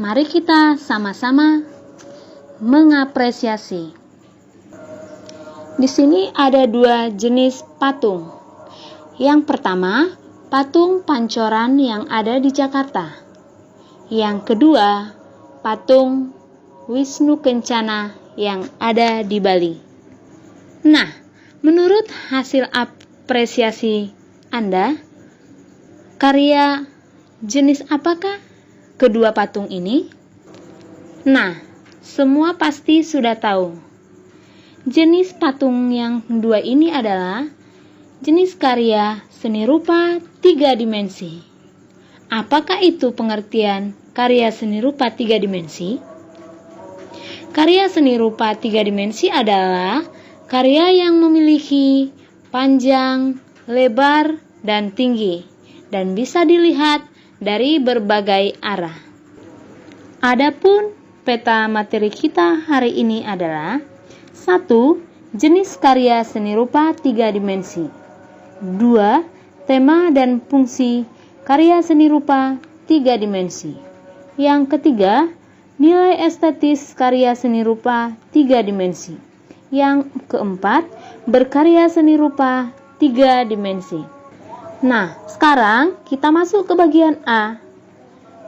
Mari kita sama-sama mengapresiasi. Di sini ada dua jenis patung. Yang pertama, patung Pancoran yang ada di Jakarta. Yang kedua, patung Wisnu Kencana yang ada di Bali. Nah, menurut hasil apresiasi Anda, karya jenis apakah kedua patung ini? Nah, semua pasti sudah tahu. Jenis patung yang dua ini adalah jenis karya seni rupa 3 dimensi. Apakah itu pengertian karya seni rupa 3 dimensi? Karya seni rupa 3 dimensi adalah karya yang memiliki panjang, lebar, dan tinggi, dan bisa dilihat dari berbagai arah. Adapun peta materi kita hari ini adalah 1. Jenis karya seni rupa 3 dimensi. 2. Tema dan fungsi karya seni rupa 3 dimensi. Yang ketiga, nilai estetis karya seni rupa 3 dimensi. Yang keempat, berkarya seni rupa 3 dimensi. Nah, sekarang kita masuk ke bagian A.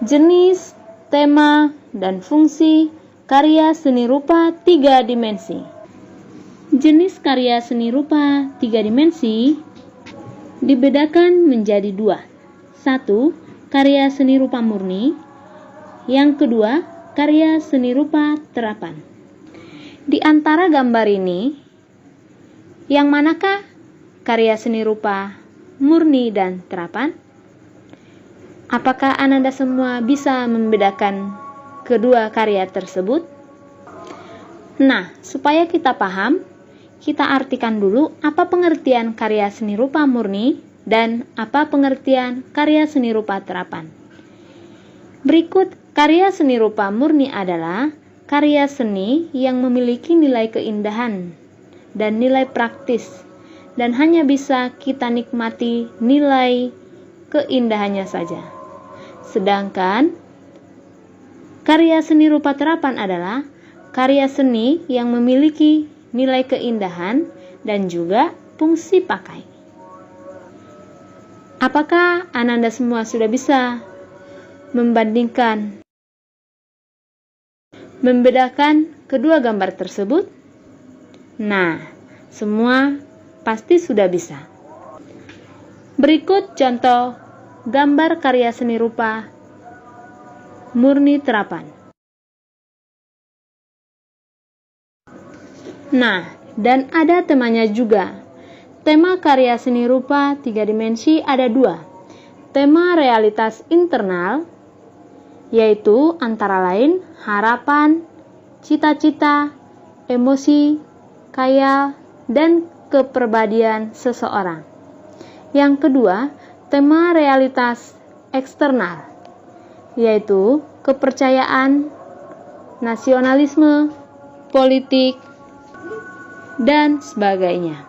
Jenis, tema, dan fungsi karya seni rupa 3 dimensi. Jenis karya seni rupa 3 dimensi dibedakan menjadi 2. 1. Karya seni rupa murni. Yang kedua, karya seni rupa terapan. Di antara gambar ini, yang manakah karya seni rupa murni dan terapan? Apakah Ananda semua bisa membedakan kedua karya tersebut? Nah, supaya kita paham, kita artikan dulu apa pengertian karya seni rupa murni dan apa pengertian karya seni rupa terapan. Berikut karya seni rupa murni adalah karya seni yang memiliki nilai keindahan dan nilai praktis, dan hanya bisa kita nikmati nilai keindahannya saja. Sedangkan karya seni rupa terapan adalah karya seni yang memiliki nilai keindahan dan juga fungsi pakai. Apakah Ananda semua sudah bisa membedakan kedua gambar tersebut? Nah, semua pasti sudah bisa. Berikut contoh gambar karya seni rupa murni terapan. Nah, dan ada temanya juga. Tema karya seni rupa 3 dimensi ada 2. Tema realitas internal, yaitu antara lain harapan, cita-cita, emosi, khayal, dan kepribadian seseorang. Yang kedua, tema realitas eksternal, yaitu kepercayaan, nasionalisme, politik, dan sebagainya.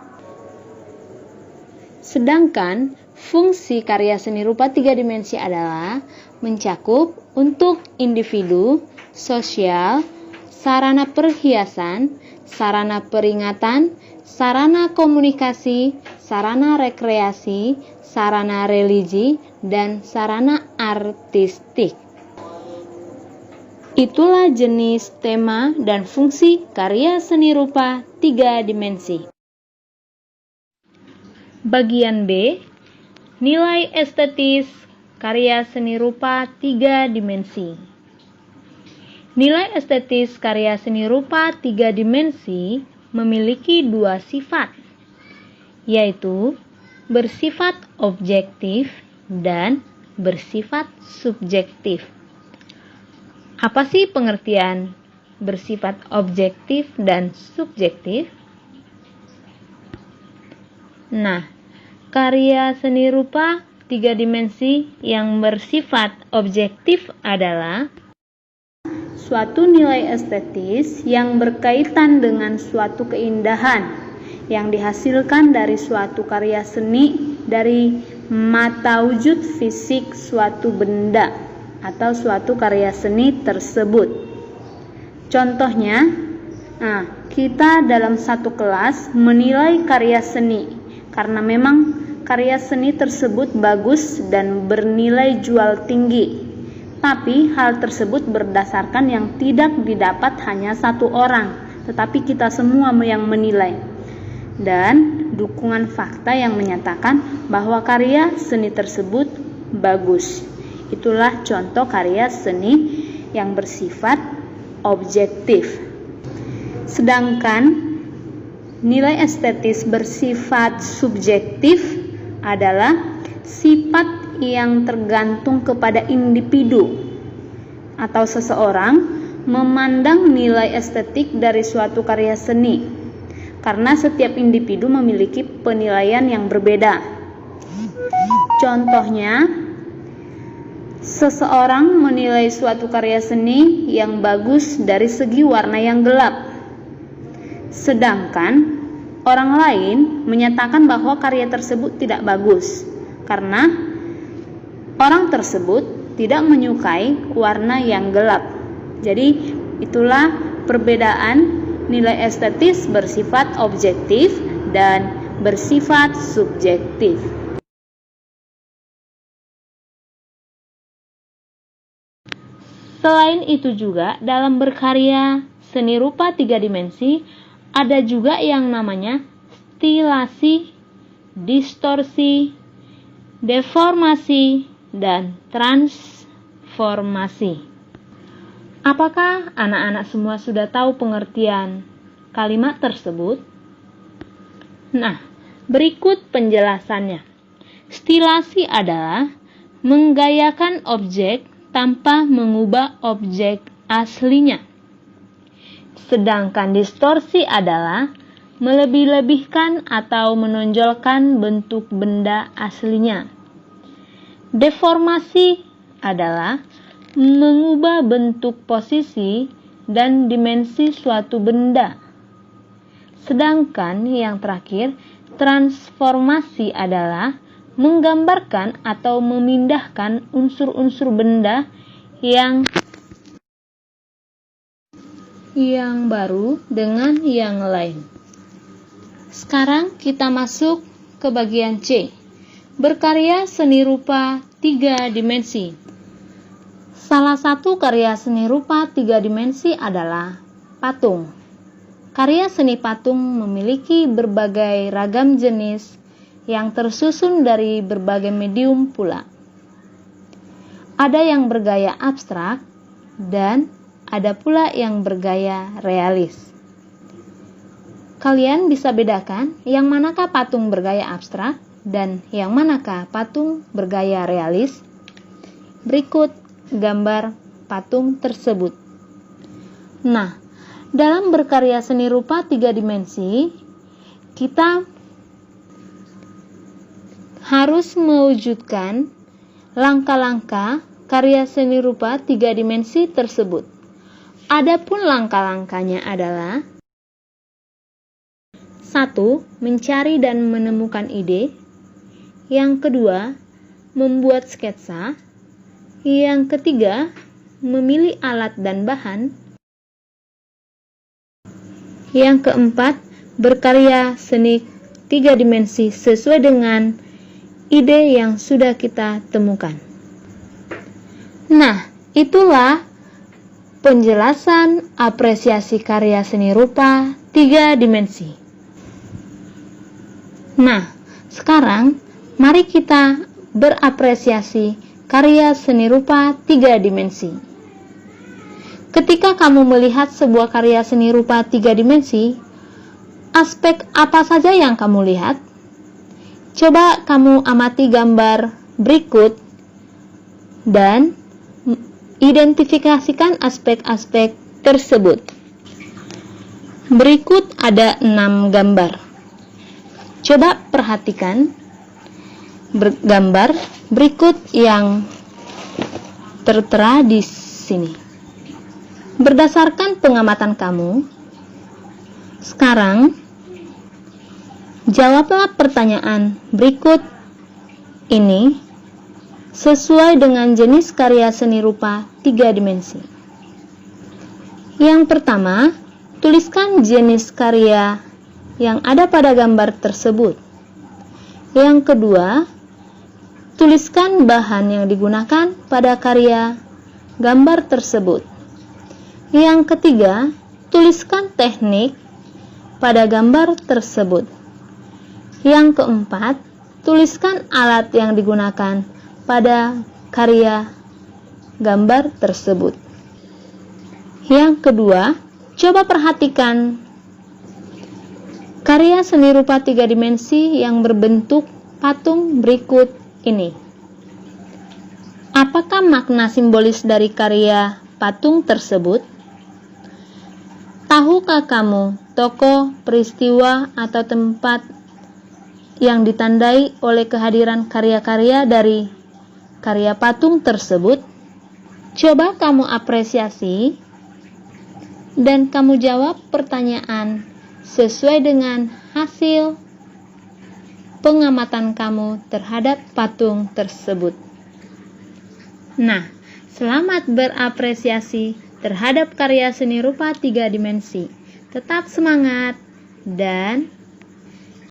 Sedangkan fungsi karya seni rupa 3 dimensi adalah mencakup untuk individu, sosial, sarana perhiasan, sarana peringatan, sarana komunikasi, sarana rekreasi, sarana religi, dan sarana artistik. Itulah jenis, tema, dan fungsi karya seni rupa 3 dimensi. Bagian B, nilai estetis karya seni rupa 3 dimensi. Nilai estetis karya seni rupa 3 dimensi memiliki 2 sifat, yaitu bersifat objektif dan bersifat subjektif. Apa sih pengertian bersifat objektif dan subjektif? Nah, karya seni rupa 3 dimensi yang bersifat objektif adalah suatu nilai estetis yang berkaitan dengan suatu keindahan yang dihasilkan dari suatu karya seni dari mata wujud fisik suatu benda atau suatu karya seni tersebut. Contohnya, kita dalam satu kelas menilai karya seni karena memang karya seni tersebut bagus dan bernilai jual tinggi. Tapi hal tersebut berdasarkan yang tidak didapat hanya satu orang, tetapi kita semua yang menilai. Dan dukungan fakta yang menyatakan bahwa karya seni tersebut bagus. Itulah contoh karya seni yang bersifat objektif. Sedangkan nilai estetis bersifat subjektif adalah sifat yang tergantung kepada individu atau seseorang memandang nilai estetik dari suatu karya seni, karena setiap individu memiliki penilaian yang berbeda. Contohnya, seseorang menilai suatu karya seni yang bagus dari segi warna yang gelap, sedangkan orang lain menyatakan bahwa karya tersebut tidak bagus karena orang tersebut tidak menyukai warna yang gelap. Jadi itulah perbedaan nilai estetis bersifat objektif dan bersifat subjektif. Selain itu juga dalam berkarya seni rupa 3 dimensi ada juga yang namanya stilasi, distorsi, deformasi, dan transformasi. Apakah anak-anak semua sudah tahu pengertian kalimat tersebut? Nah, berikut penjelasannya. Stilasi adalah menggayakan objek tanpa mengubah objek aslinya. Sedangkan distorsi adalah melebih-lebihkan atau menonjolkan bentuk benda aslinya. Deformasi adalah mengubah bentuk, posisi, dan dimensi suatu benda. Sedangkan yang terakhir, transformasi adalah menggambarkan atau memindahkan unsur-unsur benda yang baru dengan yang lain. Sekarang kita masuk ke bagian C. Berkarya seni rupa 3 dimensi. Salah satu karya seni rupa 3 dimensi adalah patung. Karya seni patung memiliki berbagai ragam jenis yang tersusun dari berbagai medium pula. Ada yang bergaya abstrak dan ada pula yang bergaya realis. Kalian bisa bedakan yang manakah patung bergaya abstrak dan yang manakah patung bergaya realis? Berikut gambar patung tersebut. Nah, dalam berkarya seni rupa 3 dimensi, kita harus mewujudkan langkah-langkah karya seni rupa 3 dimensi tersebut. Adapun langkah-langkahnya adalah 1. Mencari dan menemukan ide. Yang kedua, membuat sketsa. Yang ketiga, memilih alat dan bahan. Yang keempat, berkarya seni 3 dimensi sesuai dengan ide yang sudah kita temukan. Nah, itulah penjelasan apresiasi karya seni rupa 3 dimensi. Nah, sekarang mari kita berapresiasi karya seni rupa 3 dimensi. Ketika kamu melihat sebuah karya seni rupa 3 dimensi, aspek apa saja yang kamu lihat? Coba kamu amati gambar berikut dan identifikasikan aspek-aspek tersebut. Berikut ada 6 gambar. Coba perhatikan gambar berikut yang tertera di sini. Berdasarkan pengamatan kamu, sekarang jawablah pertanyaan berikut ini sesuai dengan jenis karya seni rupa 3 dimensi. Yang pertama, tuliskan jenis karya yang ada pada gambar tersebut. Yang kedua, tuliskan bahan yang digunakan pada karya gambar tersebut. Yang ketiga, tuliskan teknik pada gambar tersebut. Yang keempat, tuliskan alat yang digunakan pada karya gambar tersebut. Yang kedua, coba perhatikan karya seni rupa 3 dimensi yang berbentuk patung berikut ini. Apakah makna simbolis dari karya patung tersebut? Tahukah kamu tokoh, peristiwa, atau tempat yang ditandai oleh kehadiran karya-karya dari karya patung tersebut? Coba kamu apresiasi dan kamu jawab pertanyaan sesuai dengan hasil pengamatan kamu terhadap patung tersebut. Nah, selamat berapresiasi terhadap karya seni rupa 3 dimensi. Tetap semangat dan